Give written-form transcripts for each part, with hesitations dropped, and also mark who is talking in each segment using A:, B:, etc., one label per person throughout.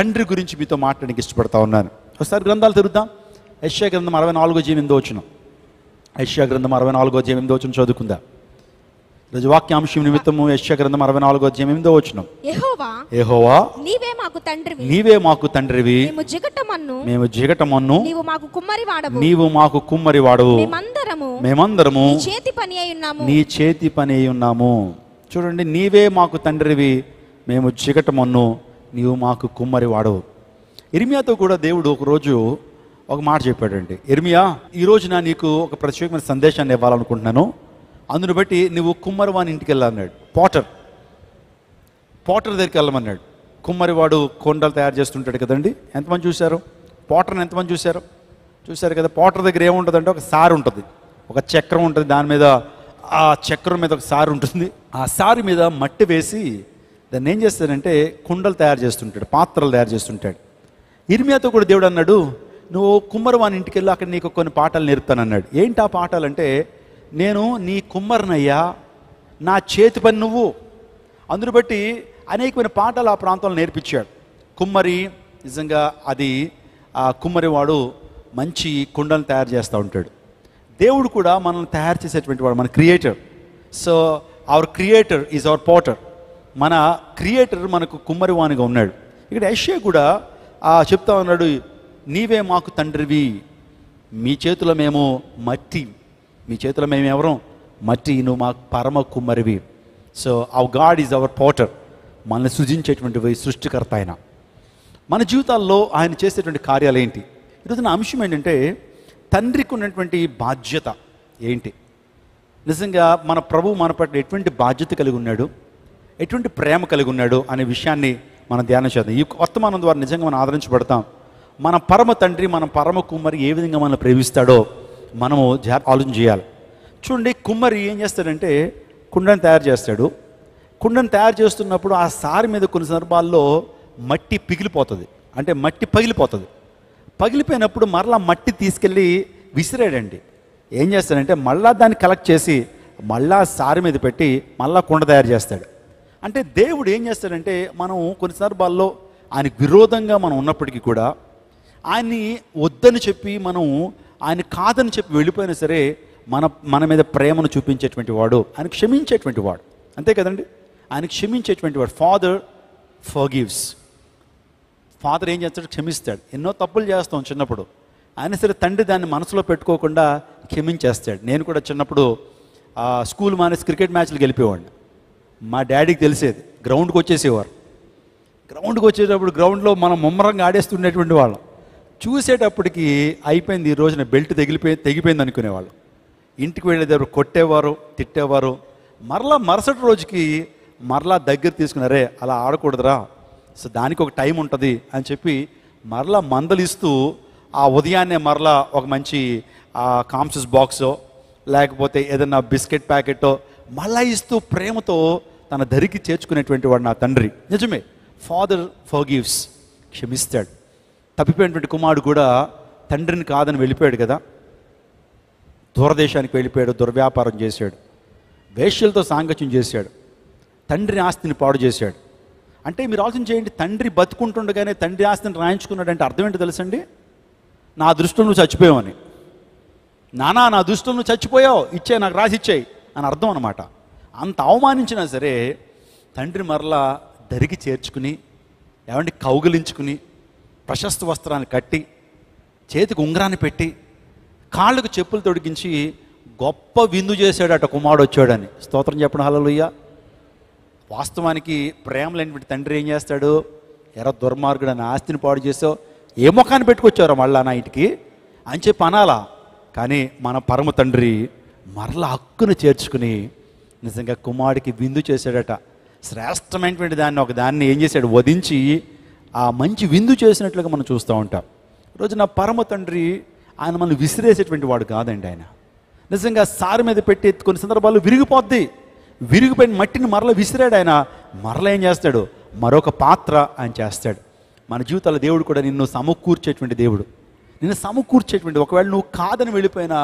A: తండ్రి గురించి మీతో మాట్లాడడానికి ఇష్టపడతా ఉన్నాను. ఒకసారి గ్రంథాలు తెరుద్దాం. యెషయా గ్రంథం 64:8 యెషయా గ్రంథం 64:8 చదువుకుందా. ఈరోజు వాక్యాంశం నిమిత్తము యెషయా గ్రంథం 64:8 యెహోవా
B: నీవే మాకు తండ్రివి,
A: నీవే మాకు తండ్రివి,
B: మేము జిగటమన్ను
A: నీవు మాకు కుమ్మరి వాడవు, మేమందరము నీ చేతి పని అయి ఉన్నాము. చూడండి, నీవే మాకు తండ్రివి, మేము జిగటమన్ను, నీవు మాకు కుమ్మరి వాడవు. ఇర్మియాతో కూడా దేవుడు ఒకరోజు ఒక మాట చెప్పాడండి. ఇర్మియా, ఈ రోజున నీకు ఒక ప్రత్యేకమైన సందేశాన్ని ఇవ్వాలనుకుంటున్నాను, అందును బట్టి నువ్వు కుమ్మరివాని ఇంటికి వెళ్ళాలన్నాడు. పోటర్ దగ్గరికి వెళ్ళమన్నాడు. కుమ్మరివాడు కొండలు తయారు చేస్తుంటాడు కదండి. ఎంతమంది చూశారు పోటర్ని? ఎంతమంది చూశారు కదా. పోటర్ దగ్గర ఏముంటుందంటే ఒక సారి ఉంటుంది, ఒక చక్రం ఉంటుంది, దాని మీద ఆ చక్రం మీద ఒక సారి ఉంటుంది. ఆ సారి మీద మట్టి వేసి దాన్ని ఏం చేస్తాడంటే కుండలు తయారు చేస్తుంటాడు, పాత్రలు తయారు చేస్తుంటాడు. ఇర్మియాతో కూడా దేవుడు అన్నాడు, నువ్వు కుమ్మరివాని ఇంటికి వెళ్ళి అక్కడ నీకు కొన్ని పాఠాలు నేర్పుతానన్నాడు. ఏంటి ఆ పాఠాలు అంటే, నేను నీ కుమ్మరినయ్యా, నా చేతి పని నువ్వు. అందును బట్టి అనేకమైన పాఠాలు ఆ ప్రాంతంలో నేర్పించాడు. కుమ్మరి నిజంగా అది ఆ కుమ్మరివాడు మంచి కుండలను తయారు చేస్తూ ఉంటాడు. దేవుడు కూడా మనల్ని తయారు చేసేటువంటి వాడు, మన creator. So our creator is our Potter. మన క్రియేటర్ మనకు కుమ్మరివానిగా ఉన్నాడు. ఇక్కడ యెషయా కూడా చెప్తా ఉన్నాడు, నీవే మాకు తండ్రివి, మీ చేతిలో మేము మట్టి, మీ చేతిలో మేము ఎవరం మట్టి, నువ్వు మాకు పరమ కుమ్మరివి. So our God is our potter. మనల్ని సృజించేటువంటి సృష్టికర్త ఆయన. మన జీవితాల్లో ఆయన చేసేటువంటి కార్యాలు ఏంటి? ఈరోజు నా అంశం ఏంటంటే, తండ్రికి ఉన్నటువంటి బాధ్యత ఏంటి? నిజంగా మన ప్రభువు మన పట్ల ఎటువంటి బాధ్యత కలిగి ఉన్నాడు, ఎటువంటి ప్రేమ కలిగి ఉన్నాడు అనే విషయాన్ని మనం ధ్యానం చేద్దాం. ఈ వర్తమానం ద్వారా నిజంగా మనం ఆదరించబడతాం. మన పరమ తండ్రి, మన పరమ కుమ్మరి ఏ విధంగా మనల్ని ప్రేమిస్తాడో మనము ఆలోచన చేయాలి. చూడండి, కుమ్మరి ఏం చేస్తాడంటే కుండను తయారు చేస్తాడు. కుండను తయారు చేస్తున్నప్పుడు ఆ సారి మీద కొన్ని సందర్భాల్లో మట్టి పిగిలిపోతుంది, అంటే మట్టి పగిలిపోతుంది. పగిలిపోయినప్పుడు మరలా మట్టి తీసుకెళ్ళి విసిరాడండి. ఏం చేస్తాడంటే మళ్ళా దాన్ని కలెక్ట్ చేసి మళ్ళా సారి మీద పెట్టి మళ్ళా కుండ తయారు చేస్తాడు. అంటే దేవుడు ఏం చేస్తాడంటే, మనం కొన్ని సందర్భాల్లో ఆయనకు విరోధంగా మనం ఉన్నప్పటికీ కూడా ఆయన్ని వద్దని చెప్పి మనం ఆయన కాదని చెప్పి వెళ్ళిపోయినా సరే మన మీద ప్రేమను చూపించేటువంటి వాడు, ఆయన క్షమించేటువంటి వాడు. అంతే కదండి, ఆయన క్షమించేటువంటి వాడు. Father forgives. ఫాదర్ ఏం చేస్తాడు? క్షమిస్తాడు. ఎన్నో తప్పులు చేస్తాం చిన్నప్పుడు, ఆయన సరే తండ్రి దాన్ని మనసులో పెట్టుకోకుండా క్షమించేస్తాడు. నేను కూడా చిన్నప్పుడు స్కూల్ మానేసి క్రికెట్ మ్యాచ్లకు వెళ్ళిపోయేవాడిని. మా డాడీకి తెలిసేది, గ్రౌండ్కి వచ్చేసేవారు. గ్రౌండ్కి వచ్చేటప్పుడు గ్రౌండ్లో మనం ముమ్మరంగా ఆడేస్తుండేటువంటి వాళ్ళం. చూసేటప్పటికి అయిపోయింది, ఈ రోజున బెల్ట్ తెగిపోయింది అనుకునేవాళ్ళు. ఇంటికి వెళ్ళేటప్పుడు కొట్టేవారు, తిట్టేవారు. మరలా మరుసటి రోజుకి మరలా దగ్గర తీసుకున్నారే, అలా ఆడకూడదురా, సో దానికి ఒక టైం ఉంటుంది అని చెప్పి మరలా మందలిస్తూ ఆ ఉదయాన్నే మరలా ఒక మంచి కాంసస్ బాక్సో లేకపోతే ఏదన్నా బిస్కెట్ ప్యాకెటో మళ్ళా ఇస్తూ ప్రేమతో తన దరికి చేర్చుకునేటువంటి వాడు నా తండ్రి. నిజమే, ఫాదర్ ఫర్గివ్స్, క్షమిస్తాడు. తప్పిపోయినటువంటి కుమారుడు కూడా తండ్రిని కాదని వెళ్ళిపోయాడు కదా, దూరదేశానికి వెళ్ళిపోయాడు, దుర్వ్యాపారం చేశాడు, వేశ్యలతో సాంగత్యం చేశాడు, తండ్రి ఆస్తిని పాడు చేశాడు. అంటే మీరు ఆలోచన చేయండి, తండ్రి బతుకుంటుండగానే తండ్రి ఆస్తిని రాయించుకున్నాడంటే అర్థం ఏంటో తెలుసండి? నా దృష్టిలో నువ్వు చచ్చిపోయావని. నానా, నా దృష్టిలో నువ్వు చచ్చిపోయావు, ఇచ్చే నాకు రాసి ఇచ్చాయి అని అర్థం అనమాట. అంత అవమానించినా సరే తండ్రి మరలా దరికి చేర్చుకుని, ఏమంటే కౌగిలించుకుని, ప్రశస్త వస్త్రాన్ని కట్టి, చేతికి ఉంగరాన్ని పెట్టి, కాళ్ళకు చెప్పులు తొడిగించి గొప్ప విందు చేశాడట కుమారుడు వచ్చాడని. స్తోత్రం చెప్పడం హల్లెలూయా. వాస్తవానికి ప్రేమ లేనిటువంటి తండ్రి ఏం చేస్తాడు? ఎర్ర దుర్మార్గుడు అని ఆస్తిని పాడు చేసావు, ఏ ముఖాన్ని పెట్టుకొచ్చారో మళ్ళా నా ఇంటికి అని చెప్పి అనాలా. కానీ మన పరమ తండ్రి మరలా హక్కును చేర్చుకుని నిజంగా కుమారుడికి విందు చేశాడట. శ్రేష్టమైనటువంటి దాన్ని ఏం చేశాడు? వధించి ఆ మంచి విందు చేసినట్లుగా మనం చూస్తూ ఉంటాం. ఈరోజు నా పరమ తండ్రి ఆయన మనల్ని విసిరేసేటువంటి వాడు కాదండి. ఆయన నిజంగా సారి మీద పెట్టి కొన్ని సందర్భాల్లో విరిగిపోద్ది, విరిగిపోయిన మట్టిని మరలా విసిరాడు. ఆయన మరలా ఏం చేస్తాడు? మరొక పాత్ర ఆయన చేస్తాడు. మన జీవితాల్లో దేవుడు కూడా నిన్ను సమకూర్చేటువంటి దేవుడు, నిన్ను సమకూర్చేటువంటి. ఒకవేళ నువ్వు కాదని వెళ్ళిపోయినా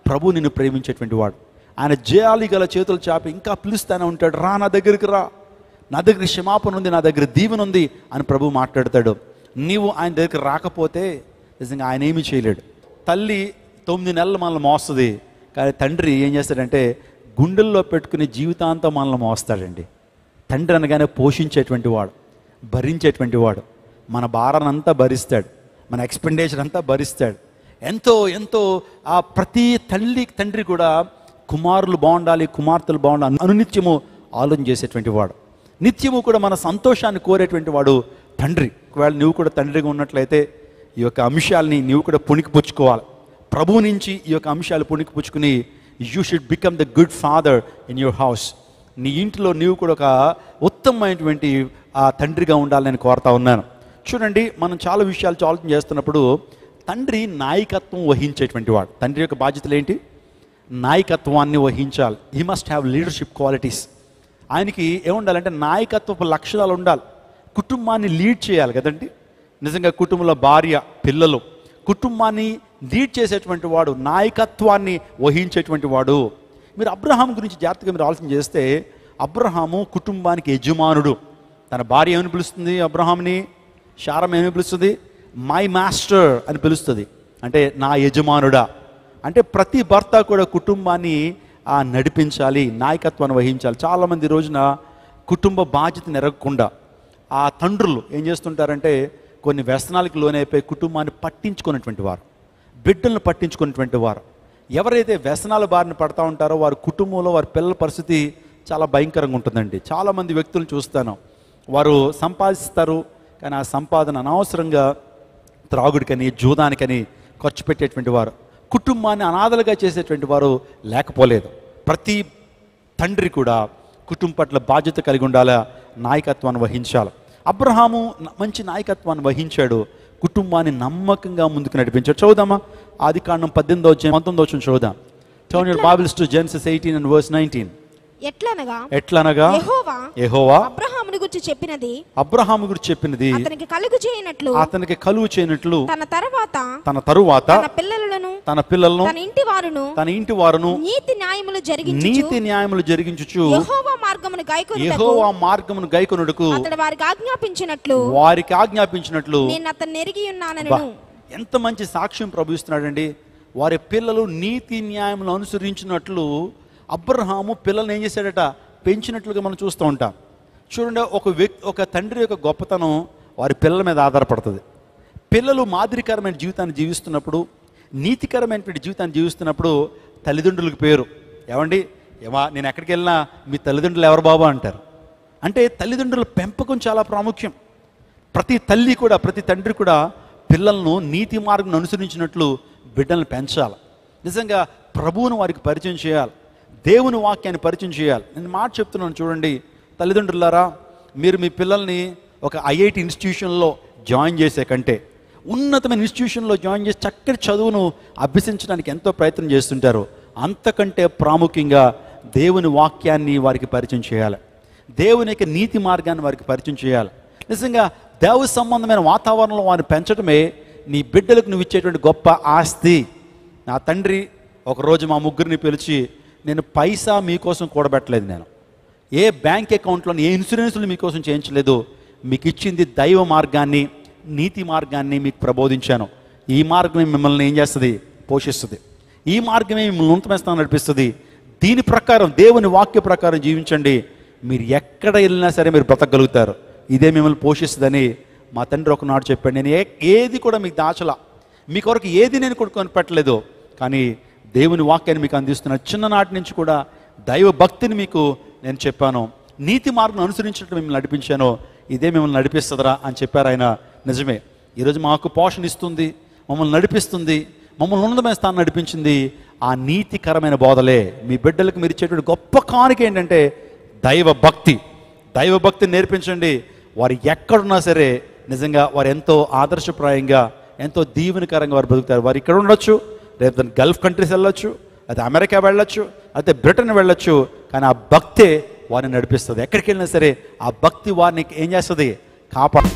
A: ప్రభు నిన్ను ప్రేమించేటువంటి వాడు. ఆయన జయాలి గల చేతులు చాపి ఇంకా పిలుస్తానే ఉంటాడు, రా నా దగ్గరికి రా, నా దగ్గర క్షమాపణ ఉంది, నా దగ్గర దీవెన ఉంది అని ప్రభు మాట్లాడతాడు. నీవు ఆయన దగ్గరికి రాకపోతే నిజంగా ఆయన ఏమీ చేయలేడు. తల్లి 9 నెలలు మనల్ని మోస్తుంది, కానీ తండ్రి ఏం చేస్తాడంటే గుండెల్లో పెట్టుకుని జీవితాంతం మనల్ని మోస్తాడండి. తండ్రి అనగానే పోషించేటువంటి వాడు, భరించేటువంటి వాడు, మన భారాన్ని అంతా భరిస్తాడు, మన ఎక్స్పెండిచర్ అంతా భరిస్తాడు. ఎంతో ఎంతో ఆ ప్రతి తండ్రి కూడా కుమారులు బాగుండాలి, కుమార్తెలు బాగుండాలి అనునిత్యము ఆలోచన చేసేటువంటి వాడు, నిత్యము కూడా మన సంతోషాన్ని కోరేటువంటి వాడు తండ్రి. ఒకవేళ నువ్వు కూడా తండ్రిగా ఉన్నట్లయితే ఈ యొక్క అంశాలని నీవు కూడా పుణికిపుచ్చుకోవాలి. ప్రభువు నుంచి ఈ యొక్క అంశాలు పుణికిపుచ్చుకుని you should become the good father in your house. నీ ఇంట్లో నీవు కూడా ఒక ఉత్తమమైనటువంటి ఆ తండ్రిగా ఉండాలని కోరుతా ఉన్నాను. చూడండి, మనం చాలా విషయాలు ఆలోచన చేస్తున్నప్పుడు తండ్రి నాయకత్వం వహించేటువంటి వాడు. తండ్రి యొక్క బాధ్యతలు ఏంటి? నాయకత్వాన్ని వహించాలి. He must have leadership qualities. ఆయనకి ఏముండాలంటే నాయకత్వపు లక్షణాలు ఉండాలి. కుటుంబాన్ని లీడ్ చేయాలి కదండి. నిజంగా కుటుంబంలో భార్య, పిల్లలు, కుటుంబాన్ని లీడ్ చేసేటువంటి వాడు, నాయకత్వాన్ని వహించేటువంటి వాడు. మీరు అబ్రహాం గురించి జాగ్రత్తగా మీరు ఆలోచన చేస్తే, అబ్రహాము కుటుంబానికి యజమానుడు. తన భార్య ఏమని పిలుస్తుంది అబ్రహాంని? శారమ్మ ఏమని పిలుస్తుంది? మై మాస్టర్ అని పిలుస్తుంది. అంటే నా యజమానుడా. అంటే ప్రతి భర్త కూడా కుటుంబాన్ని నడిపించాలి, నాయకత్వాన్ని వహించాలి. చాలామంది రోజున కుటుంబ బాధ్యత నెరగకుండా ఆ తండ్రులు ఏం చేస్తుంటారంటే కొన్ని వ్యసనాలకు లోనైపోయి కుటుంబాన్ని పట్టించుకున్నటువంటి వారు, బిడ్డలను పట్టించుకున్నటువంటి వారు. ఎవరైతే వ్యసనాల బారిన పడతా ఉంటారో వారి కుటుంబంలో వారి పిల్లల పరిస్థితి చాలా భయంకరంగా ఉంటుందండి. చాలామంది వ్యక్తులను చూస్తాను, వారు సంపాదిస్తారు, కానీ ఆ సంపాదన అనవసరంగా త్రాగుడికని, జూదానికని ఖర్చు పెట్టేటువంటి వారు, కుటుంబాన్ని అనాథలుగా చేసేటువంటి వారు లేకపోలేదు. ప్రతి తండ్రి కూడా కుటుంబం పట్ల బాధ్యత కలిగి ఉండాలా, నాయకత్వాన్ని వహించాలి. అబ్రహాము మంచి నాయకత్వాన్ని వహించాడు, కుటుంబాన్ని నమ్మకంగా ముందుకు నడిపించాడు. చదువుదామా? ఆదికాండం 18వ అధ్యాయం 19వ వచనం చదువుదాం. Turn your Bibles to Genesis 18 and verse 19. ఎట్లనగా యెహోవా
B: అబ్రహామును గురించి
A: చెప్పినది
B: అతనికి కలుగు చేయనట్లు తన తరువాత తన పిల్లలను తన ఇంటి వారును నీతి న్యాయములు జరిగించుచు యెహోవా మార్గమును గైకొనుటకు వారికి ఆజ్ఞాపించినట్లు నేను అతన్ని ఎరిగి ఉన్నానను. ఎంత మంచి సాక్ష్యం ప్రభు ఇస్తున్నాడండి. వారి పిల్లలు నీతి న్యాయములు అనుసరించినట్లు అబ్రహాము పిల్లల్ని ఏం చేశాడట? పెంచినట్లుగా మనం చూస్తూ ఉంటాం. చూడండి, ఒక తండ్రి యొక్క గొప్పతనం వారి పిల్లల మీద ఆధారపడుతుంది. పిల్లలు మాదిరికరమైన జీవితాన్ని జీవిస్తున్నప్పుడు, నీతికరమైనటువంటి జీవితాన్ని జీవిస్తున్నప్పుడు తల్లిదండ్రులకు పేరు ఏమండి, నేను ఎక్కడికి వెళ్ళినా మీ తల్లిదండ్రులు ఎవరు బాబా అంటారు. అంటే తల్లిదండ్రుల పెంపకం చాలా ప్రాముఖ్యం. ప్రతి తల్లి కూడా, ప్రతి తండ్రి కూడా పిల్లలను నీతి మార్గం అనుసరించినట్లు బిడ్డలను పెంచాలి. నిజంగా ప్రభువును వారికి పరిచయం చేయాలి, దేవుని వాక్యాన్ని పరిచయం చేయాలి. నేను మాట చెప్తున్నాను చూడండి, తల్లిదండ్రులారా, మీరు మీ పిల్లల్ని ఒక ఐఐటి ఇన్స్టిట్యూషన్లో జాయిన్ చేసే కంటే ఉన్నతమైన ఇన్స్టిట్యూషన్లో జాయిన్ చేసి చక్కటి చదువును అభ్యసించడానికి ఎంతో ప్రయత్నం చేస్తుంటారు. అంతకంటే ప్రాముఖ్యంగా దేవుని వాక్యాన్ని వారికి పరిచయం చేయాలి, దేవుని యొక్క నీతి మార్గాన్ని వారికి పరిచయం చేయాలి. నిజంగా దేవ సంబంధమైన వాతావరణంలో వారిని పెంచడమే నీ బిడ్డలకు నువ్వు ఇచ్చేటువంటి గొప్ప ఆస్తి. నా తండ్రి ఒకరోజు మా ముగ్గురిని పిలిచి, నేను పైసా మీకోసం కూడబెట్టలేదు, నేను ఏ బ్యాంక్ అకౌంట్లోని ఏ ఇన్సూరెన్స్లు మీకోసం చేయించలేదు, మీకు ఇచ్చింది దైవ మార్గాన్ని, నీతి మార్గాన్ని మీకు ప్రబోధించాను. ఈ మార్గమే మిమ్మల్ని ఏం చేస్తుంది? పోషిస్తుంది. ఈ మార్గమే మిమ్మల్ని ఉన్నతమైన స్థానం నడిపిస్తుంది. దీని ప్రకారం, దేవుని వాక్య ప్రకారం జీవించండి, మీరు ఎక్కడ వెళ్ళినా సరే మీరు బ్రతకగలుగుతారు. ఇదే మిమ్మల్ని పోషిస్తుందని మా తండ్రి ఒకనాడు చెప్పాడు. నేను ఏది కూడా మీకు దాచలా, మీ కొరకు ఏది నేను కూడా కొనిపెట్టలేదు, కానీ దేవుని వాక్యాన్ని మీకు అందిస్తున్నాను. చిన్ననాటి నుంచి కూడా దైవ భక్తిని మీకు నేను చెప్పాను, నీతి మార్గం అనుసరించినట్టు మిమ్మల్ని నడిపించాను, ఇదే మిమ్మల్ని నడిపిస్తుందిరా అని చెప్పారు ఆయన. నిజమే, ఈరోజు మాకు పోషణ ఇస్తుంది, మమ్మల్ని నడిపిస్తుంది, మమ్మల్ని ఉన్నతమైన స్థానం నడిపించింది ఆ నీతికరమైన బోధలే. మీ బిడ్డలకు మీరు ఇచ్చేటువంటి గొప్ప కానుక ఏంటంటే దైవ భక్తి. దైవ భక్తిని నేర్పించండి. వారు ఎక్కడున్నా సరే నిజంగా వారు ఎంతో ఆదర్శప్రాయంగా, ఎంతో దీవెనకరంగా వారు బతుకుతారు. వారు ఇక్కడ ఉండొచ్చు, రేపు గల్ఫ్ కంట్రీస్ వెళ్ళొచ్చు, అయితే అమెరికా వెళ్ళొచ్చు, అయితే బ్రిటన్ వెళ్ళొచ్చు, కానీ ఆ భక్తే వారిని నడిపిస్తుంది. ఎక్కడికి వెళ్ళినా సరే ఆ భక్తి వారిని ఏం చేస్తుంది? కాపాడు.